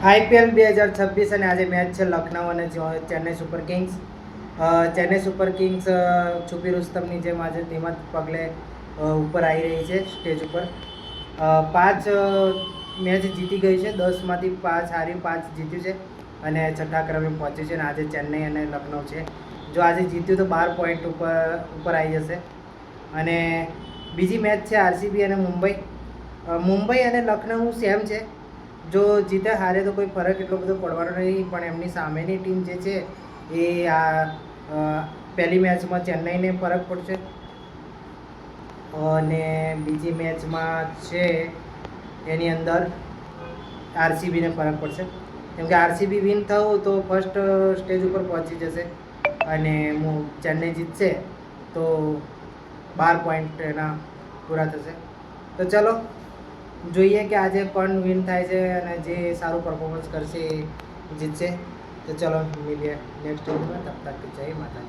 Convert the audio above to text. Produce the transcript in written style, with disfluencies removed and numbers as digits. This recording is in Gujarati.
આઈપીએલ 2026 અને આજે મેચ છે લખનઉ અને Chennai Super Kings. Chennai Super Kings છુપી રુસ્તમની જેમ આજે ધીમા પગલે ઉપર આવી રહી છે સ્ટેજ ઉપર. 5 મેચ જીતી ગઈ છે, 10માંથી 5 હારી, 5 જીત્યું છે અને છઠ્ઠા ક્રમે પહોંચ્યું છે. અને આજે ચેન્નઈ અને લખનઉ છે. જો આજે જીત્યું તો 12 પોઈન્ટ ઉપર આવી જશે. અને બીજી મેચ છે આરસીબી અને મુંબઈ. મુંબઈ અને લખનઉ સેમ છે. જો જીતે હારે તો કોઈ ફરક એટલો બધો પડવાનો નહીં, પણ એમની સામેની ટીમ જે છે એ પહેલી મેચમાં ચેન્નઈને ફરક પડશે અને બીજી મેચમાં છે એની અંદર આરસીબીને ફરક પડશે. કેમ કે આરસીબી વિન થવું તો ફર્સ્ટ સ્ટેજ ઉપર પહોંચી જશે અને ચેન્નઈ જીતશે તો 12 પોઈન્ટ એના પૂરા થશે. તો ચલો જોઈએ કે આજે કોણ વિન થાય છે અને જે સારું પરફોર્મન્સ કરશે એ જીતશે. તો ચલો મળીએ નેક્સ્ટ વીકમાં. તબ તક જય માતા.